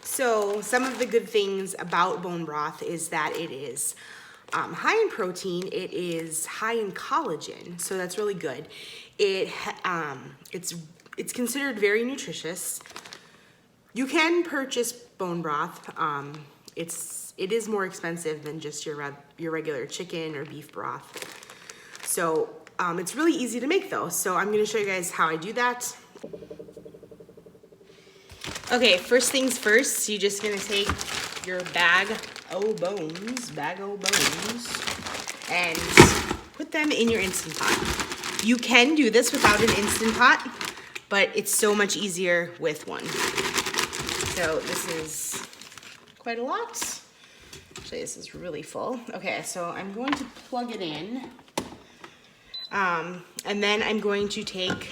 So some of the good things about bone broth is that it is high in protein. It is high in collagen, so that's really good. It's considered very nutritious. You can purchase bone broth. It is more expensive than just your regular chicken or beef broth. So it's really easy to make though. So I'm gonna show you guys how I do that. Okay, first things first, you're just gonna take your bag o' bones, and put them in your Instant Pot. You can do this without an Instant Pot, but it's so much easier with one. So this is quite a lot. Actually, this is really full. Okay, so I'm going to plug it in. And then I'm going to take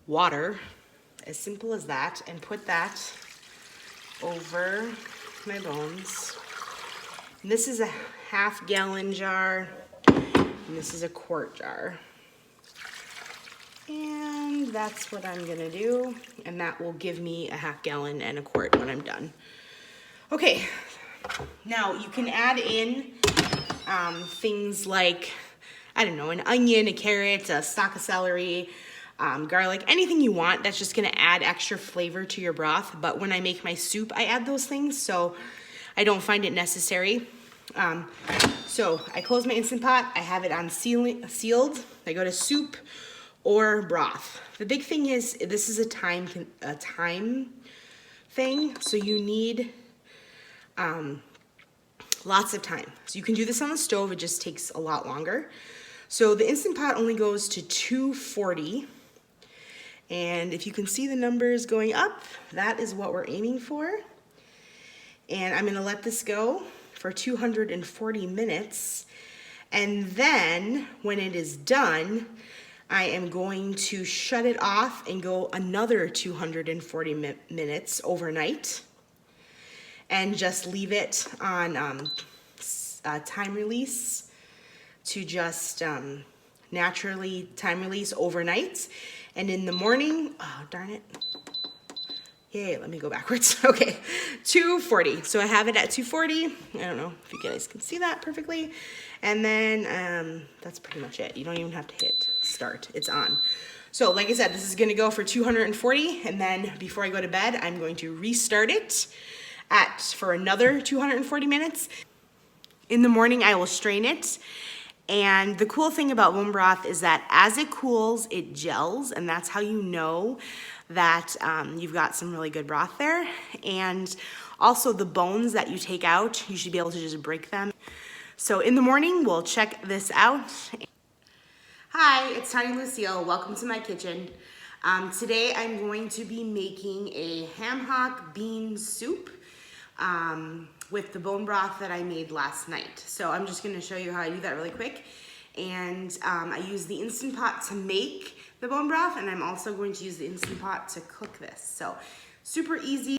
water, as simple as that, and put that over my bones. And this is a half-gallon jar, and this is a quart jar. And that's what I'm gonna do, and that will give me a half-gallon and a quart when I'm done. Okay, now you can add in things like, I don't know, an onion, a carrot, a stalk of celery, garlic, anything you want that's just gonna add extra flavor to your broth. But when I make my soup, I add those things, so I don't find it necessary. So I close my Instant Pot, I have it on sealed, I go to soup or broth. The big thing is, this is a time thing, so you need lots of time. So you can do this on the stove, it just takes a lot longer. So the Instant Pot only goes to 240. And if you can see the numbers going up, that is what we're aiming for. And I'm gonna let this go for 240 minutes. And then when it is done, I am going to shut it off and go another 240 minutes overnight. And just leave it on time release to just naturally time release overnight. And in the morning, oh darn it. Yay, let me go backwards. Okay, 240. So I have it at 240. I don't know if you guys can see that perfectly. And then that's pretty much it. You don't even have to hit start, it's on. So like I said, this is gonna go for 240. And then before I go to bed, I'm going to restart it for another 240 minutes. In the morning, I will strain it. And the cool thing about bone broth is that as it cools, it gels, and that's how you know that you've got some really good broth there. And also the bones that you take out, you should be able to just break them. So in the morning, we'll check this out. Hi, it's Tiny Lucille. Welcome to my kitchen. Today I'm going to be making a ham hock bean soup with the bone broth that I made last night. So I'm just gonna show you how I do that really quick. And I use the Instant Pot to make the bone broth, and I'm also going to use the Instant Pot to cook this. So super easy.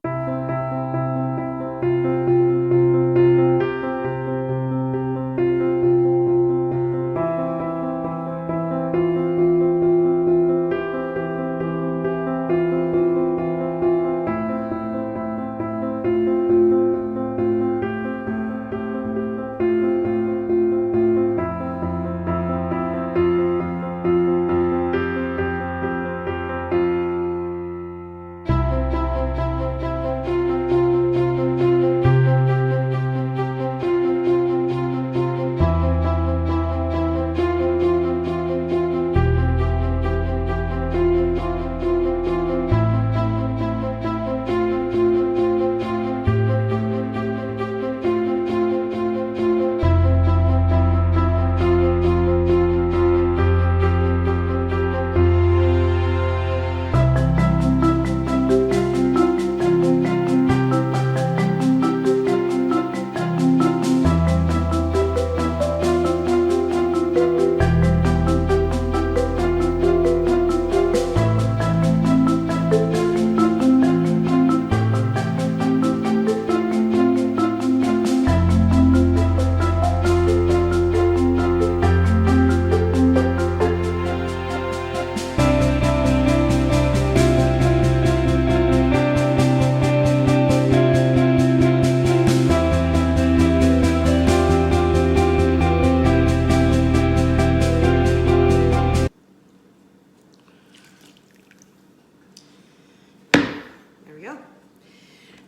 go.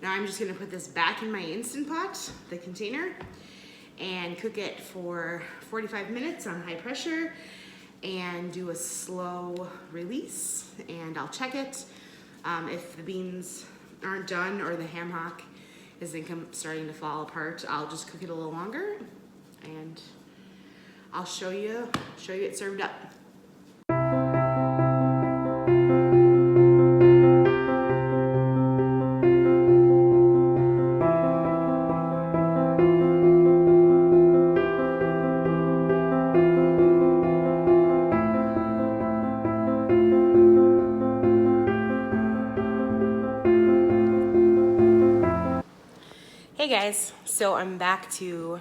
Now I'm just gonna put this back in my Instant Pot, the container, and cook it for 45 minutes on high pressure and do a slow release, and I'll check it. If the beans aren't done or the ham hock isn't starting to fall apart, I'll just cook it a little longer, and I'll show you it served up. Hey guys, so I'm back to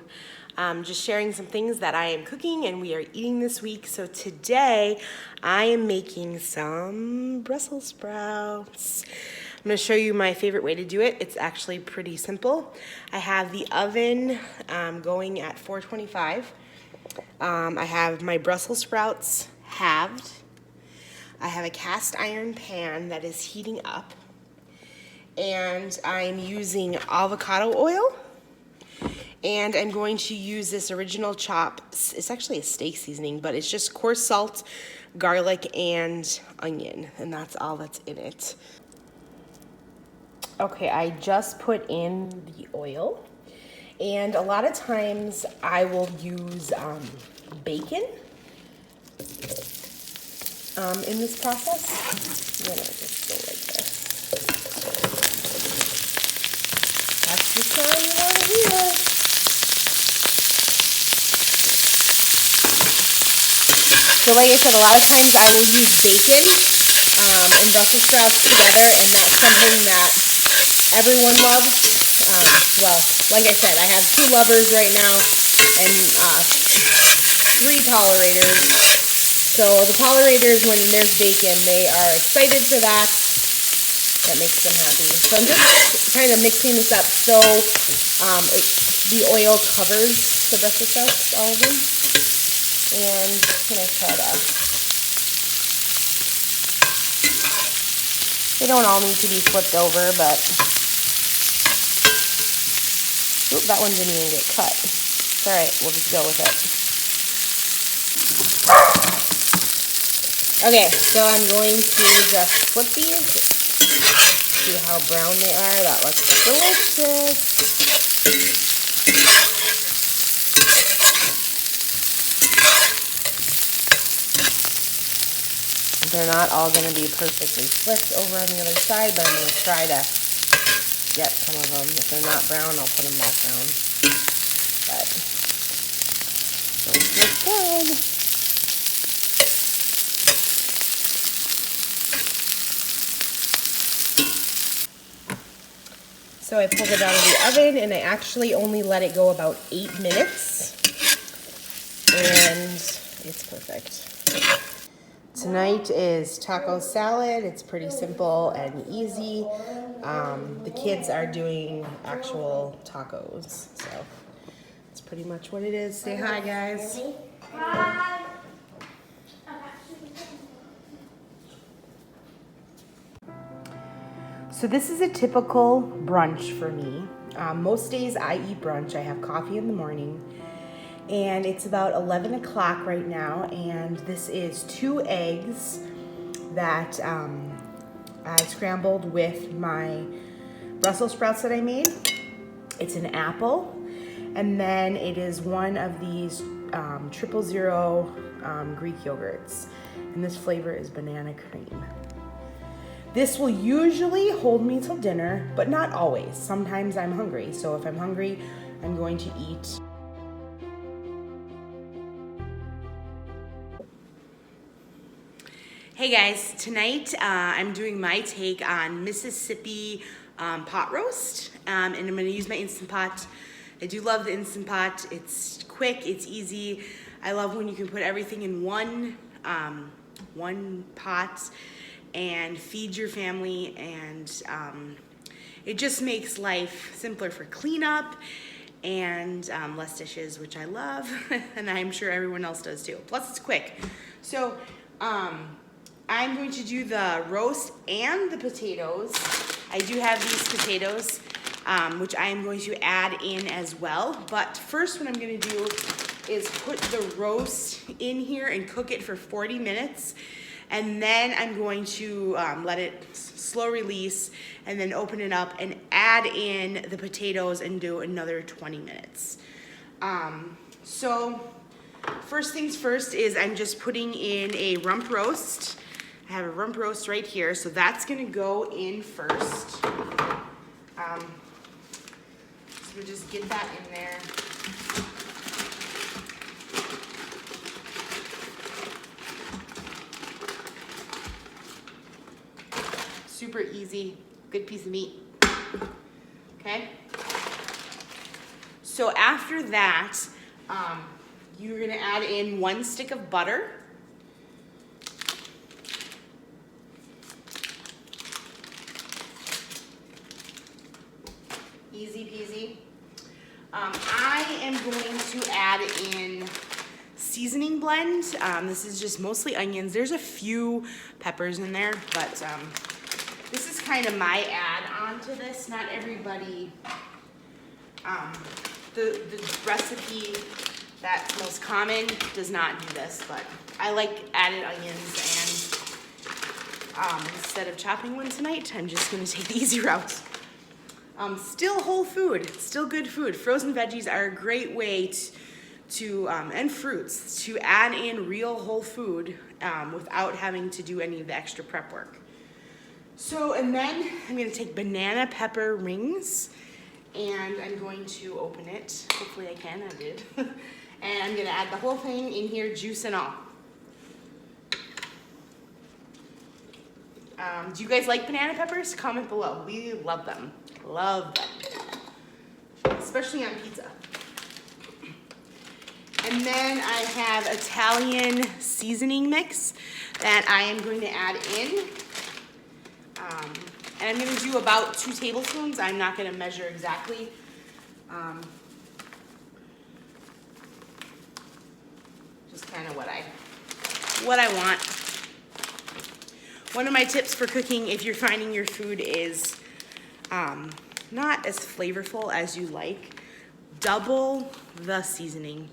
just sharing some things that I am cooking and we are eating this week. So today I am making some Brussels sprouts. I'm gonna show you my favorite way to do it. It's actually pretty simple. I have the oven going at 425. I have my Brussels sprouts halved. I have a cast iron pan that is heating up. And I'm using avocado oil, and I'm going to use this original chop. It's actually a steak seasoning, but it's just coarse salt, garlic, and onion, and that's all that's in it. Okay, I just put in the oil, and a lot of times I will use bacon in this process. I'm gonna just go like this. That's the sound you want to hear. So like I said, a lot of times I will use bacon and Brussels sprouts together, and that's something that everyone loves. Well, like I said, I have 2 lovers right now and 3 tolerators. So the tolerators, when there's bacon, they are excited for that. That makes them happy. So I'm just kind of mixing this up so the oil covers the Brussels sprouts, all of them. And I'm gonna try to. They don't all need to be flipped over, but oop, that one didn't even get cut. It's all right. We'll just go with it. Okay, so I'm going to just flip these. See how brown they are. That looks delicious. They're not all going to be perfectly flipped over on the other side, but I'm going to try to get some of them. If they're not brown, I'll put them back down. But those look good. So I pulled it out of the oven, and I actually only let it go about 8 minutes, and it's perfect. Tonight is taco salad. It's pretty simple and easy. The kids are doing actual tacos, so that's pretty much what it is. Say hi, guys. Hi. So this is a typical brunch for me. Most days I eat brunch. I have coffee in the morning, and it's about 11 o'clock right now, and this is 2 eggs that I scrambled with my Brussels sprouts that I made. It's an apple, and then it is one of these 000 Greek yogurts, and this flavor is banana cream. This will usually hold me till dinner, but not always. Sometimes I'm hungry, so if I'm hungry, I'm going to eat. Hey guys, tonight I'm doing my take on Mississippi pot roast, and I'm gonna use my Instant Pot. I do love the Instant Pot. It's quick, it's easy. I love when you can put everything in one pot and feed your family, and it just makes life simpler for cleanup and less dishes, which I love, and I'm sure everyone else does too. Plus it's quick. So I'm going to do the roast and the potatoes I do have these potatoes, which I am going to add in as well. But first what I'm gonna do is put the roast in here and cook it for 40 minutes. And then I'm going to let it slow release and then open it up and add in the potatoes and do another 20 minutes. So first things first is I'm just putting in a rump roast. I have a rump roast right here, so that's gonna go in first. So we just get that in there. Super easy, good piece of meat. Okay? So after that, you're gonna add in 1 stick of butter. Easy peasy. I am going to add in seasoning blend. This is just mostly onions. There's a few peppers in there, but this is kind of my add-on to this. Not everybody, the recipe that's most common does not do this, but I like added onions, and instead of chopping one tonight, I'm just gonna take the easy route. Still whole food, still good food. Frozen veggies are a great way to and fruits, to add in real whole food without having to do any of the extra prep work. So, and then I'm gonna take banana pepper rings, and I'm going to open it. Hopefully I can, I did. And I'm gonna add the whole thing in here, juice and all. Do you guys like banana peppers? Comment below. We love them. Love them. Especially on pizza. And then I have Italian seasoning mix that I am going to add in. And I'm going to do about 2 tablespoons. I'm not going to measure exactly. Just kind of what I want. One of my tips for cooking, if you're finding your food is not as flavorful as you like, double the seasoning.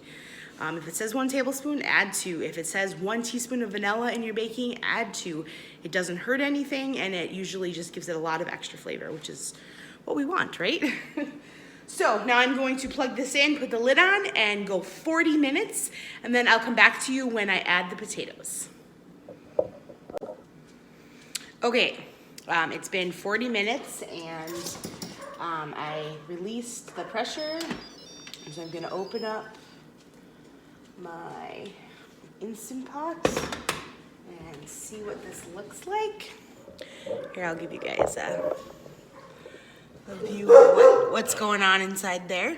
If it says 1 tablespoon, add 2. If it says 1 teaspoon of vanilla in your baking, add 2. It doesn't hurt anything, and it usually just gives it a lot of extra flavor, which is what we want, right? So now I'm going to plug this in, put the lid on, and go 40 minutes, and then I'll come back to you when I add the potatoes. Okay, it's been 40 minutes, and I released the pressure, so I'm gonna open up my Instant Pot and see what this looks like. Here, I'll give you guys a view of what's going on inside there,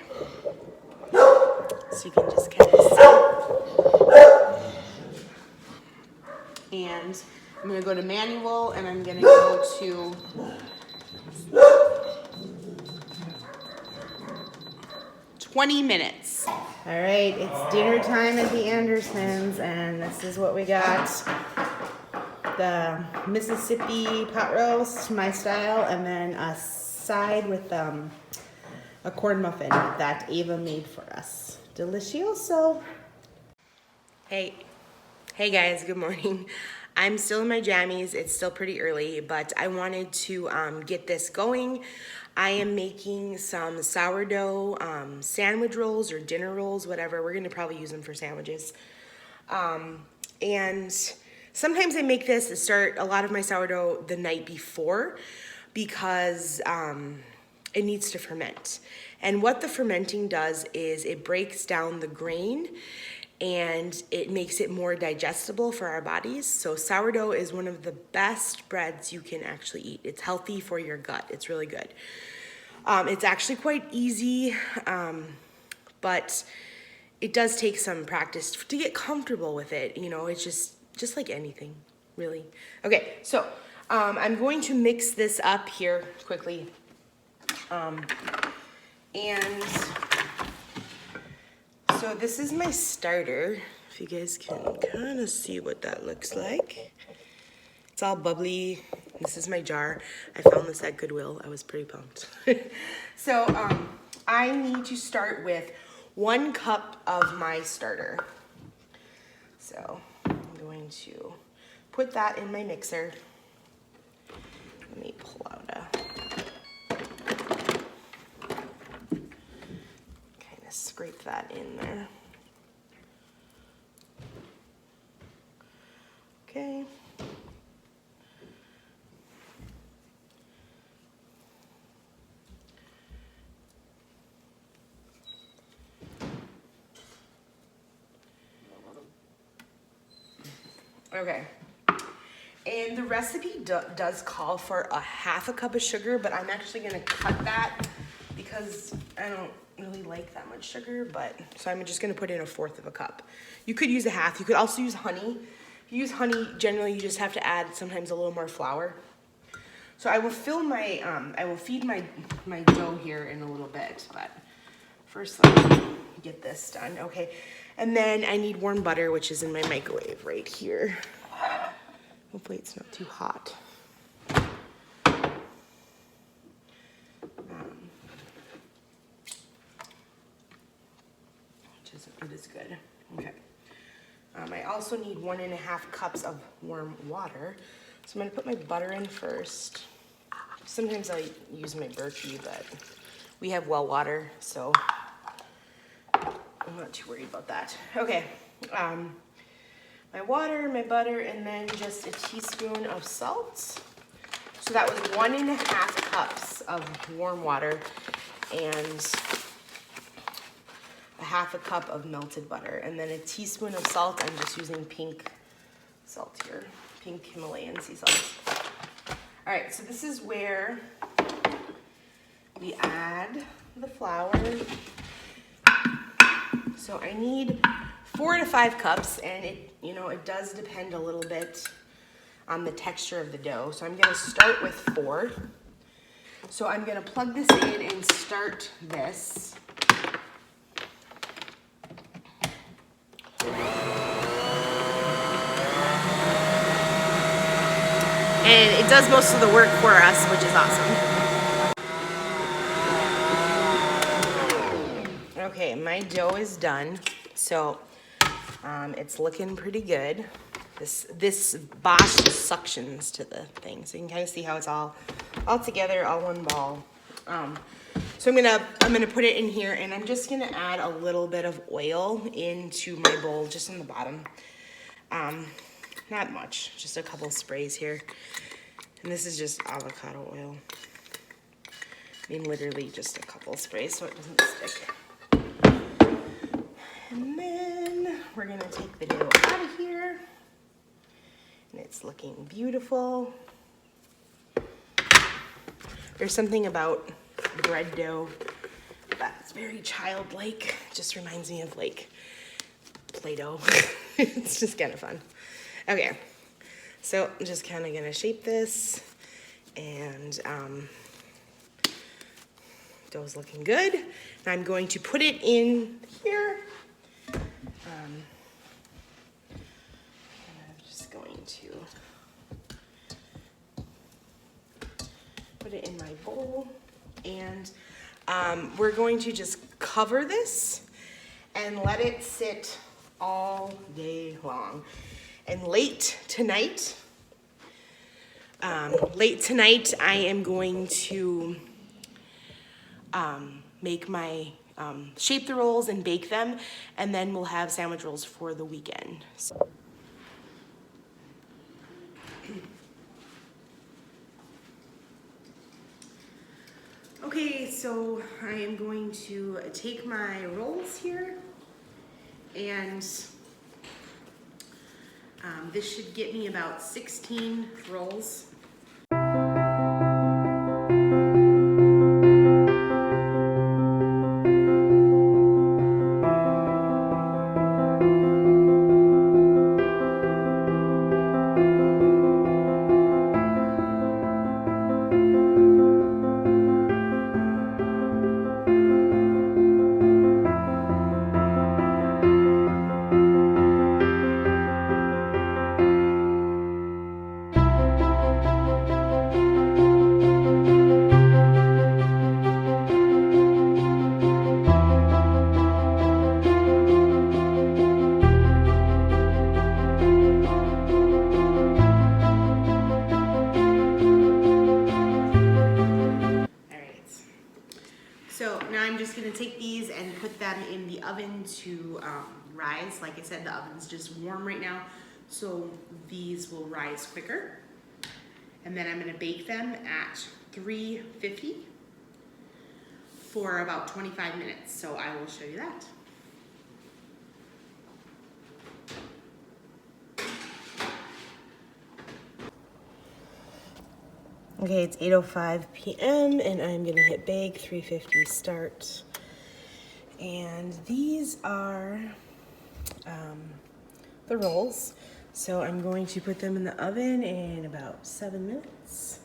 so you can just kind of see. And I'm gonna go to manual, and I'm gonna go to $20 minutes. All right, it's dinner time at the Andersons, and this is what we got. The Mississippi pot roast, my style, and then a side with a corn muffin that Ava made for us. Delicioso. Hey guys, good morning. I'm still in my jammies. It's still pretty early, but I wanted to get this going. I am making some sourdough sandwich rolls or dinner rolls, whatever. We're gonna probably use them for sandwiches. And sometimes I make this to start a lot of my sourdough the night before because it needs to ferment. And what the fermenting does is it breaks down the grain and it makes it more digestible for our bodies. So sourdough is one of the best breads you can actually eat. It's healthy for your gut. It's really good. It's actually quite easy, but it does take some practice to get comfortable with it. You know, it's just like anything, really. Okay, so I'm going to mix this up here quickly. And so this is my starter. If you guys can kind of see what that looks like. It's all bubbly, This is my jar. I found this at Goodwill. I was pretty pumped. So I need to start with 1 cup of my starter. So I'm going to put that in my mixer. Let me pull out a kind of scrape that in there. Okay. Okay. And the recipe does call for 1/2 cup of sugar, but I'm actually gonna cut that because I don't really like that much sugar, so I'm just gonna put in 1/4 cup. You could use 1/2. You could also use honey. If you use honey, generally you just have to add sometimes a little more flour. So I will feed my dough here in a little bit, but first let me get this done. Okay, and then I need warm butter, which is in my microwave right here. Hopefully it's not too hot. It is good. Okay. I also need 1.5 cups of warm water. So I'm gonna put my butter in first. Sometimes I use my Berkey, but we have well water, so I'm not too worried about that. Okay. My water, my butter, and then just a teaspoon of salt. So that was 1.5 cups of warm water and 1/2 cup of melted butter, and then a teaspoon of salt. I'm just using pink salt here, pink Himalayan sea salt. All right, so this is where we add the flour. So I need 4 to 5 cups, and it does depend a little bit on the texture of the dough. So I'm gonna start with 4. So I'm gonna plug this in and start this. And it does most of the work for us, which is awesome. Okay, my dough is done. So it's looking pretty good. This Bosch suctions to the thing, so you can kind of see how it's all together, all one ball. So I'm gonna put it in here, and I'm just gonna add a little bit of oil into my bowl, just on the bottom. Not much, just a couple sprays here. And this is just avocado oil. I mean, literally just a couple sprays so it doesn't stick. And then we're gonna take the dough out of here. And it's looking beautiful. There's something about bread dough that's very childlike. Just reminds me of like Play-Doh. It's just kind of fun. Okay, so I'm just kind of gonna shape this, and dough's looking good. And I'm going to put it in here. I'm just going to put it in my bowl, and we're going to just cover this and let it sit all day long. And late tonight, I am going to make my shape the rolls and bake them, and then we'll have sandwich rolls for the weekend. So. Okay, so I am going to take my rolls here, and this should get me about 16 rolls. So now I'm just gonna take these and put them in the oven to rise. Like I said, the oven's just warm right now, so these will rise quicker. And then I'm gonna bake them at 350 for about 25 minutes. So I will show you that. Okay, it's 8:05 p.m. and I'm gonna hit bake, 350 start. And these are the rolls. So I'm going to put them in the oven in about 7 minutes.